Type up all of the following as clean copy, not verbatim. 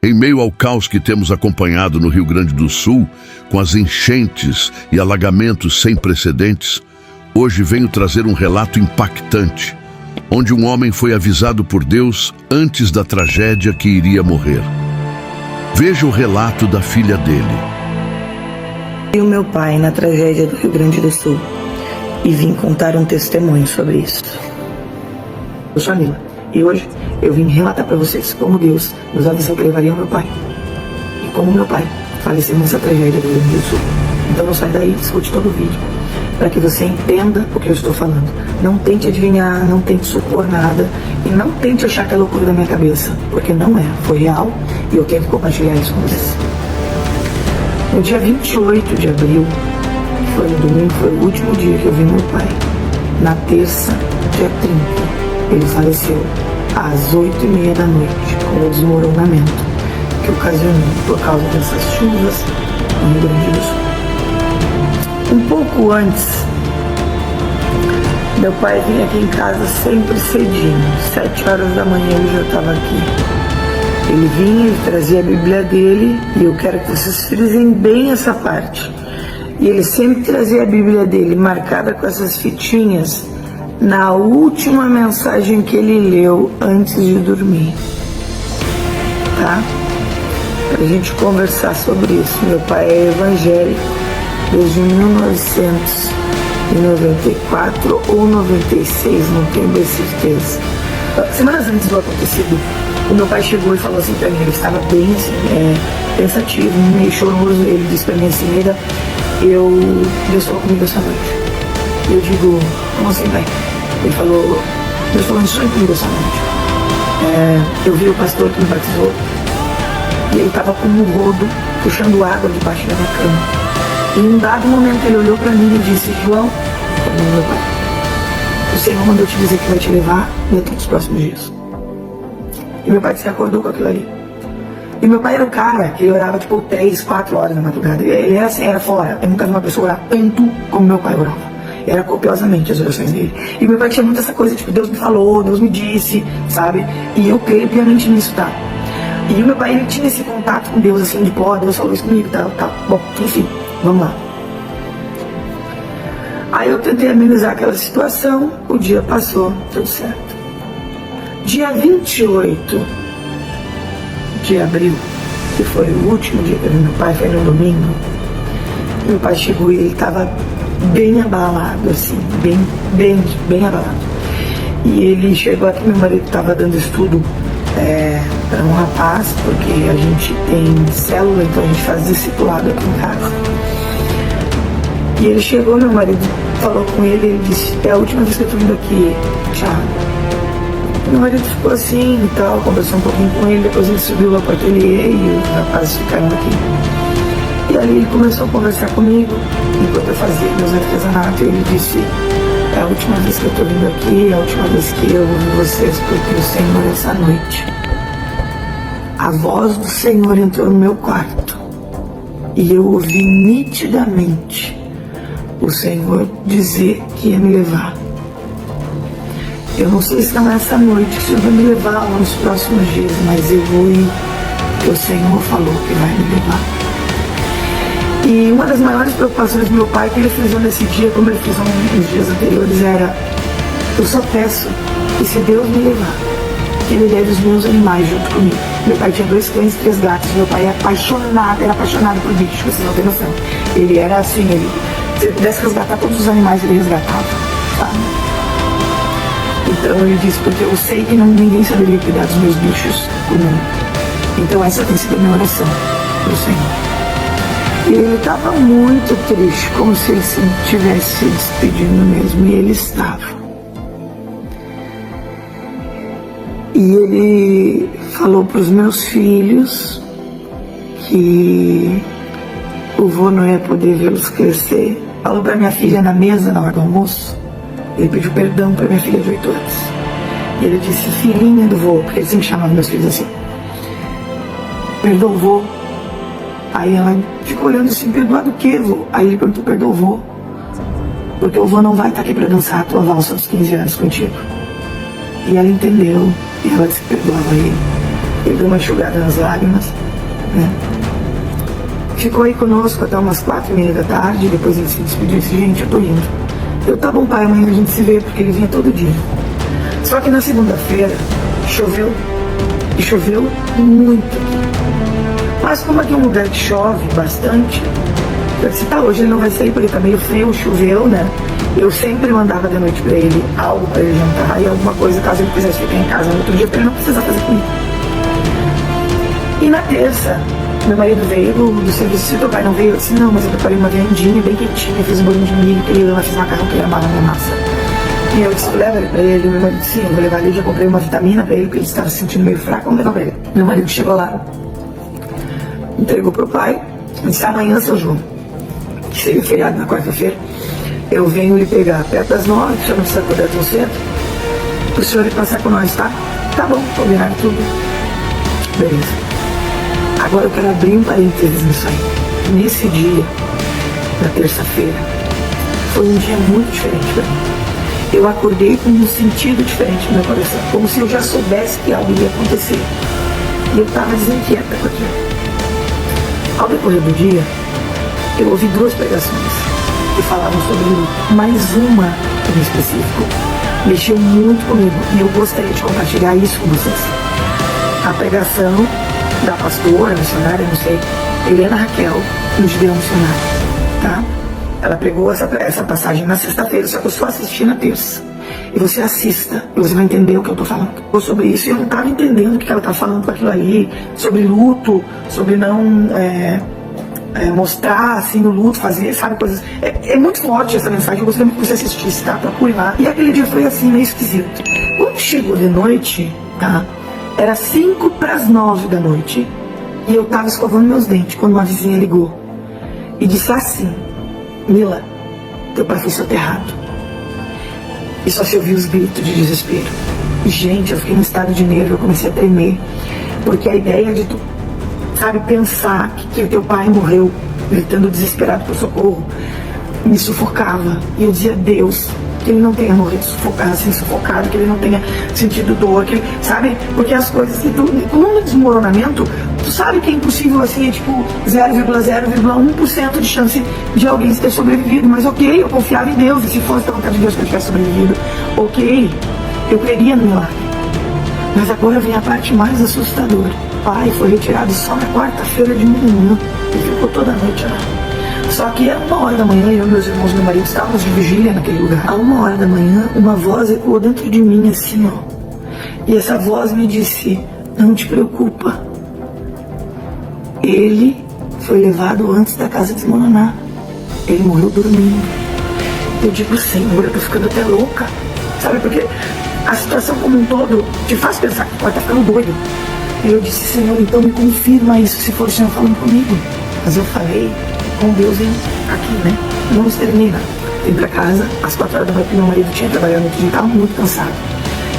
Em meio ao caos que temos acompanhado no Rio Grande do Sul, com as enchentes e alagamentos sem precedentes, hoje venho trazer um relato impactante, onde um homem foi avisado por Deus antes da tragédia que iria morrer. Veja o relato da filha dele. E o meu pai na tragédia do Rio Grande do Sul e vim contar um testemunho sobre isso. Eu sou a Nila e hoje eu vim relatar para vocês como Deus nos avisou que levaria o meu pai e como meu pai faleceu nessa tragédia do Rio Grande do Sul. Então não sai daí, escute todo o vídeo para que você entenda o que eu estou falando. Não tente adivinhar, não tente supor nada e não tente achar que é loucura da minha cabeça, porque não é, foi real e eu quero compartilhar isso com vocês. No dia 28 de abril, que foi no domingo, foi o último dia que eu vi meu pai. Na terça, dia 30, ele faleceu às 8h30 da noite, com o desmoronamento que ocasionou por causa dessas chuvas no Rio Grande do Sul. Um pouco antes, meu pai vinha aqui em casa sempre cedinho, 7 horas da manhã ele já estava aqui. Ele vinha, ele trazia a Bíblia dele, e eu quero que vocês frisem bem essa parte. E ele sempre trazia a Bíblia dele marcada com essas fitinhas na última mensagem que ele leu antes de dormir. Tá? Pra gente conversar sobre isso. Meu pai é evangélico desde 1994 ou 96, não tenho bem certeza. Semanas antes do acontecido, o meu pai chegou e falou assim pra mim, ele estava bem assim, pensativo, meio choroso. Ele disse pra mim assim: Neida, Deus falou comigo essa noite. Eu digo: como assim, pai? Ele falou: Deus falou isso comigo essa noite. Eu vi o pastor que me batizou e ele estava com um rodo puxando água debaixo da minha cama. E em um dado momento ele olhou pra mim e disse: João, meu pai, o Senhor mandou te dizer que vai te levar dentro dos próximos dias. E meu pai se acordou com aquilo ali. E meu pai era um cara que orava tipo 3, 4 horas na madrugada. Ele era assim, era fora. Eu nunca vi uma pessoa orar tanto como meu pai orava. Era copiosamente as orações dele. E meu pai tinha muito essa coisa, tipo, Deus me falou, Deus me disse, sabe? E eu creio piamente nisso, tá? E o meu pai, ele tinha esse contato com Deus, assim, tipo, ó, Deus falou isso comigo, tal. Bom, enfim, vamos lá. Aí eu tentei amenizar aquela situação, o dia passou, tudo certo. Dia 28 de abril, que foi o último dia que eu vi meu pai, foi no domingo, meu pai chegou e ele estava bem abalado, assim, bem abalado. E ele chegou aqui, meu marido estava dando estudo para um rapaz, porque a gente tem célula, então a gente faz discipulado aqui em casa. E ele chegou, meu marido falou com ele, ele disse: é a última vez que eu estou vindo aqui, Thiago. Meu marido ficou assim e tal, conversou um pouquinho com ele, depois ele subiu lá para o ateliê e os rapazes ficaram aqui. E ali ele começou a conversar comigo, enquanto eu fazia meus artesanatos, e ele disse: é a última vez que eu estou vindo aqui, é a última vez que eu ouvi vocês, porque o Senhor, essa noite, a voz do Senhor entrou no meu quarto, e eu ouvi nitidamente o Senhor dizer que ia me levar. Eu não sei se não é essa noite que o Senhor vai me levar ou nos próximos dias, mas eu vou ir, porque o Senhor falou que vai me levar. E uma das maiores preocupações do meu pai, que ele fez nesse dia, como ele fez nos dias anteriores, era: eu só peço que, se Deus me levar, que ele leve os meus animais junto comigo. Meu pai tinha 2 cães e 3 gatos. Meu pai era apaixonado por bichos, vocês não têm noção. Ele era assim, se ele pudesse resgatar todos os animais, ele resgatava, sabe? Então ele disse: porque eu sei que ninguém saberia cuidar dos meus bichos como eu. Então essa tem sido a minha oração pro Senhor. E ele estava muito triste, como se ele se estivesse se despedindo mesmo, e ele estava. E ele falou para os meus filhos que o vô não ia poder vê-los crescer. Falou para minha filha na mesa, na hora do almoço. Ele pediu perdão para minha filha de 8 anos. E ele disse: filhinha do vô, porque ele sempre chamava meus filhos assim, perdoa o vô. Aí ela ficou olhando assim: perdoar do quê, vô? Aí ele perguntou: perdoa o vô, porque o vô não vai estar aqui para dançar a tua valsa aos 15 anos contigo. E ela entendeu, e ela disse que perdoava ele. Ele deu uma enxugada nas lágrimas, né? Ficou aí conosco até umas 4h30 da tarde, depois ele se despediu e disse, gente, eu tô indo. Eu, tá bom, pai, amanhã a gente se vê, porque ele vinha todo dia. Só que na segunda-feira, choveu, e choveu muito aqui. Mas como aqui é um lugar que chove bastante, eu disse, tá, hoje ele não vai sair porque tá meio frio, choveu, né? Eu sempre mandava de noite pra ele algo pra ele jantar e alguma coisa, caso ele quisesse ficar em casa no outro dia, pra ele não precisar fazer comida. E na terça, meu marido veio do serviço, se teu pai não veio, eu disse, não, mas eu preparei uma viandinha bem quentinha, fiz um bolinho de milho, que eu fiz macarrão que ele amava na massa. E eu disse, leva ele pra ele, meu marido disse, sim, eu vou levar ele, já comprei uma vitamina pra ele, porque ele estava se sentindo meio fraco, vamos levar pra ele. Meu marido chegou lá, entregou pro pai, disse, amanhã, seu João, que seria feriado na quarta-feira, eu venho lhe pegar perto das 9, o senhor não precisa acordar tão cedo, pro senhor ir passar com nós, tá? Tá bom, combinado tudo. Beleza. Agora eu quero abrir um parênteses nisso aí. Nesse dia, na terça-feira, foi um dia muito diferente para mim. Eu acordei com um sentido diferente no meu coração, como se eu já soubesse que algo ia acontecer. E eu estava desinquieta com aquilo. Ao decorrer do dia, eu ouvi 2 pregações que falavam sobre luto, mas uma em específico mexeu muito comigo e eu gostaria de compartilhar isso com vocês. A pregação da pastora, missionária, não sei, Helena Raquel, no Judeu Missionário, tá? Ela pregou essa passagem na sexta-feira, só que eu só assisti na terça. E você assista, e você vai entender o que eu tô falando. Sobre isso, eu não tava entendendo o que ela tá falando com aquilo ali, sobre luto, sobre não mostrar assim no luto, fazer, sabe, coisas. É muito forte essa mensagem, eu gostaria muito que você assistisse, tá? Procure lá. E aquele dia foi assim, meio esquisito. Quando chegou de noite, tá? Era 8:55 da noite e eu tava escovando meus dentes quando uma vizinha ligou e disse assim, Mila, teu pai foi soterrado. E só se ouviu os gritos de desespero. E, gente, eu fiquei num estado de nervo, eu comecei a tremer, porque a ideia de tu, sabe, pensar que teu pai morreu gritando desesperado por socorro me sufocava. E eu dizia, Deus, que ele não tenha morrido sufocado, que ele não tenha sentido dor, que ele, sabe? Porque as coisas que tu, num desmoronamento, tu sabe que é impossível assim, é tipo 0,0,1% de chance de alguém ter sobrevivido, mas ok, eu confiava em Deus, e se fosse a vontade de Deus que eu tivesse sobrevivido, ok, eu creria no milagre. Mas agora vem a parte mais assustadora. O pai foi retirado só na quarta-feira de manhã e ficou toda a noite lá. Só que era 1h da manhã, eu, meus irmãos e meu marido estávamos de vigília naquele lugar. A 1h da manhã, uma voz ecoou dentro de mim assim, ó. E essa voz me disse, não te preocupa. Ele foi levado antes da casa desmoronar. Ele morreu dormindo. Eu digo, Senhor, eu tô ficando até louca. Sabe, porque a situação como um todo te faz pensar que pode estar ficando doido. E eu disse, Senhor, então me confirma isso, se for o Senhor falando comigo. Mas eu falei com Deus aqui, né? Não extermina. Vim pra casa, às 4h da manhã, meu marido tinha trabalhado no outro dia, estava muito cansado.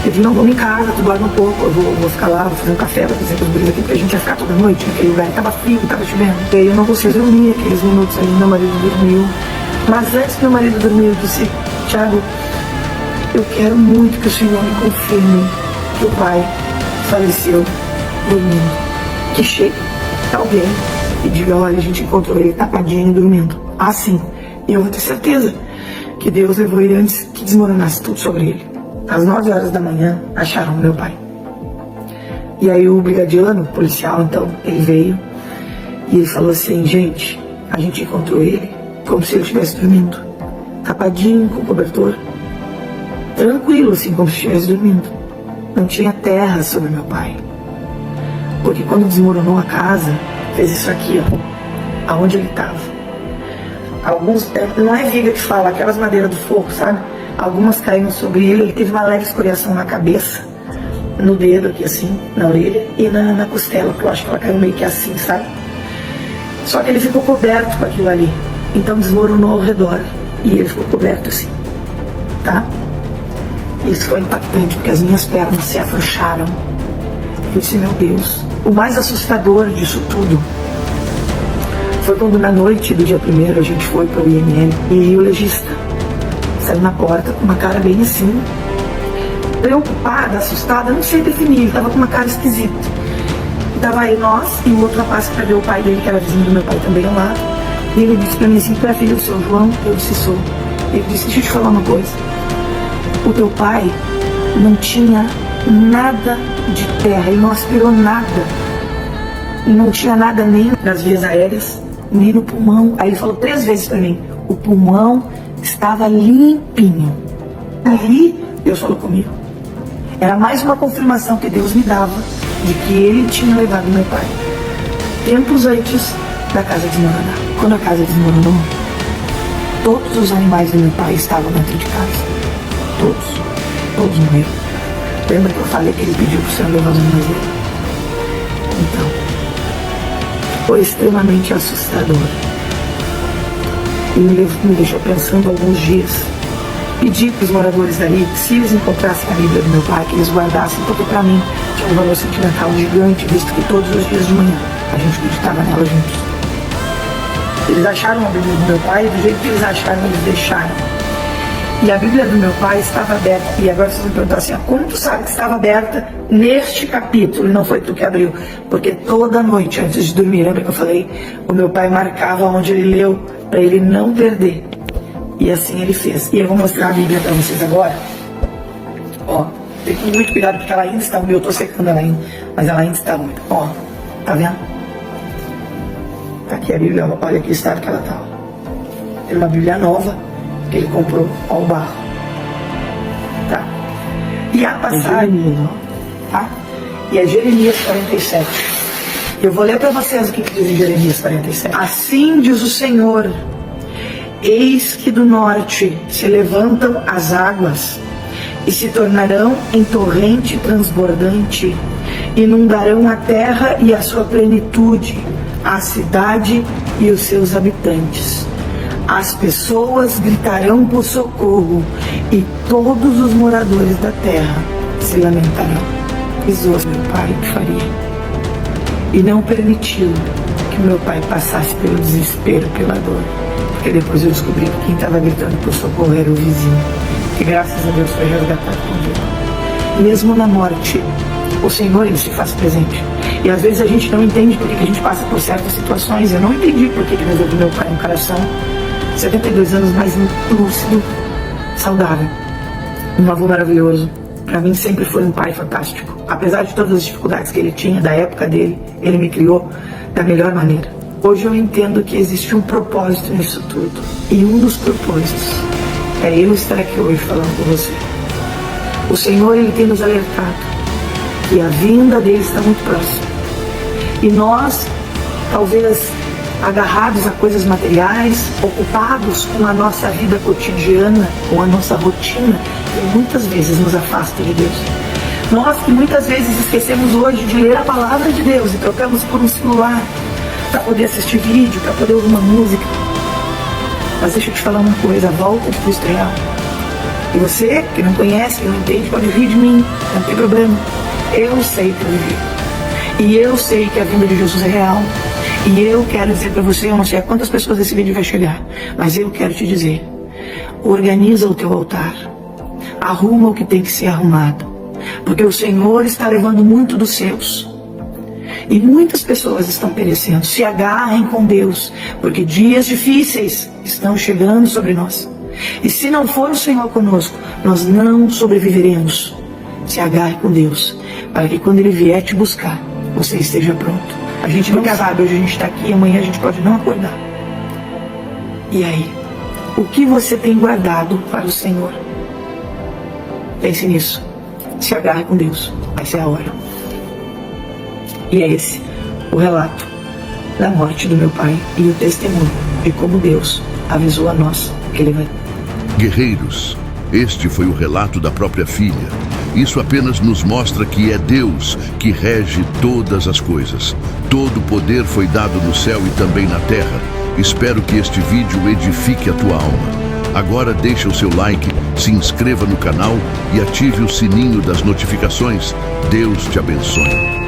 Eu disse, não, vamos em casa, tu dorme um pouco, eu vou ficar lá, vou fazer um café, vou fazer os brilhos aqui, porque a gente ia ficar toda noite naquele lugar. Tava frio, tava chovendo. E aí eu não consegui dormir aqueles minutos ali, meu marido dormiu. Mas antes que meu marido dormiu, eu disse, Thiago, eu quero muito que o Senhor me confirme que o pai faleceu dormindo. Que chegue alguém e diga, olha, a gente encontrou ele tapadinho dormindo. Assim. E eu vou ter certeza que Deus levou ele antes que desmoronasse tudo sobre ele. Às 9h da manhã, acharam meu pai. E aí o brigadiano, policial, então, ele veio e ele falou assim, gente, a gente encontrou ele como se ele estivesse dormindo. Tapadinho, com cobertor. Tranquilo, assim, como se estivesse dormindo. Não tinha terra sobre meu pai. Porque quando desmoronou a casa, fez isso aqui, ó, aonde ele estava. Alguns, não é viga que fala, aquelas madeiras do fogo, sabe? Algumas caíram sobre ele teve uma leve escoriação na cabeça, no dedo aqui assim, na orelha e na costela, que eu acho que ela caiu meio que assim, sabe? Só que ele ficou coberto com aquilo ali, então desmoronou ao redor e ele ficou coberto assim, tá? Isso foi impactante, porque as minhas pernas se afrouxaram. Eu disse, meu Deus, o mais assustador disso tudo foi quando na noite do dia 1º a gente foi para o IML e o legista saiu na porta com uma cara bem assim, preocupada, assustada, não sei definir, ele estava com uma cara esquisita. tava aí nós e o outro rapaz que perdeu o pai dele, que era vizinho do meu pai também lá. E ele disse pra mim assim: tu é filho do seu João? Eu disse: sou. Ele disse: deixa eu te falar uma coisa. O teu pai não tinha nada de terra, ele não aspirou nada. Não tinha nada nem nas vias aéreas, nem no pulmão. Aí ele falou 3 vezes pra mim: o pulmão estava limpinho. Ali Deus falou comigo. Era mais uma confirmação que Deus me dava de que ele tinha levado meu pai tempos antes da casa desmoronar. Quando a casa desmoronou, todos os animais do meu pai estavam dentro de casa. Todos morreram. Lembra que eu falei que ele pediu para o Senhor levar os animais dele? Então, foi extremamente assustador. E me deixou pensando alguns dias. Pedi para os moradores dali que, se eles encontrassem a Bíblia do meu pai, que eles guardassem, porque para mim tinha um valor sentimental gigante, visto que todos os dias de manhã a gente meditava nela juntos. Eles acharam a Bíblia do meu pai, e do jeito que eles acharam, eles deixaram. E a Bíblia do meu pai estava aberta. E agora vocês vão perguntar assim: como tu sabe que estava aberta neste capítulo? E não foi tu que abriu. Porque toda noite, antes de dormir, lembra que eu falei? O meu pai marcava onde ele leu, para ele não perder. E assim ele fez. E eu vou mostrar a Bíblia para vocês agora. Ó, tem que ter muito cuidado porque ela ainda está úmida. Eu estou secando ela ainda, mas ela ainda está úmida. Ó, tá vendo? Tá aqui a Bíblia, olha que estado que ela tá. É uma Bíblia nova que ele comprou ao barro. Tá? E a passagem, tá? E é Jeremias 47. Eu vou ler para vocês o que diz em Jeremias 47. Assim diz o Senhor: eis que do norte se levantam as águas e se tornarão em torrente transbordante, inundarão a terra e a sua plenitude, a cidade e os seus habitantes. As pessoas gritarão por socorro e todos os moradores da terra se lamentarão. Avisou meu pai que faria e não permitiu que meu pai passasse pelo desespero, pela dor. Porque depois eu descobri que quem estava gritando por socorro era o vizinho, que graças a Deus foi resgatado com vida. Mesmo na morte, o Senhor, ele se faz presente. E às vezes a gente não entende por que a gente passa por certas situações. Eu não entendi por que Deus deu meu pai um coração 72 anos mais lúcido, saudável, um avô maravilhoso. Para mim sempre foi um pai fantástico. Apesar de todas as dificuldades que ele tinha, da época dele, ele me criou da melhor maneira. Hoje eu entendo que existe um propósito nisso tudo. E um dos propósitos é eu estar aqui hoje falando com você. O Senhor, ele tem nos alertado que a vinda dele está muito próxima. E nós, talvez agarrados a coisas materiais, ocupados com a nossa vida cotidiana, com a nossa rotina, que muitas vezes nos afasta de Deus. Nós que muitas vezes esquecemos hoje de ler a palavra de Deus e trocamos por um celular para poder assistir vídeo, para poder ouvir uma música. Mas deixa eu te falar uma coisa: volta de Cristo real. E você que não conhece, que não entende, pode rir de mim, não tem problema. Eu sei que eu vivi. E eu sei que a vinda de Jesus é real. E eu quero dizer para você, eu não sei a quantas pessoas esse vídeo vai chegar, mas eu quero te dizer: organiza o teu altar, arruma o que tem que ser arrumado, porque o Senhor está levando muito dos seus. E muitas pessoas estão perecendo. Se agarrem com Deus, porque dias difíceis estão chegando sobre nós. E se não for o Senhor conosco, nós não sobreviveremos. Se agarre com Deus, para que quando Ele vier te buscar, você esteja pronto. A gente nunca sabe, hoje a gente está aqui, amanhã a gente pode não acordar. E aí? O que você tem guardado para o Senhor? Pense nisso. Se agarre com Deus. Vai ser a hora. E é esse o relato da morte do meu pai e o testemunho de como Deus avisou a nós que Ele vai. Guerreiros, este foi o relato da própria filha. Isso apenas nos mostra que é Deus que rege todas as coisas. Todo poder foi dado no céu e também na terra. Espero que este vídeo edifique a tua alma. Agora deixa o seu like, se inscreva no canal e ative o sininho das notificações. Deus te abençoe.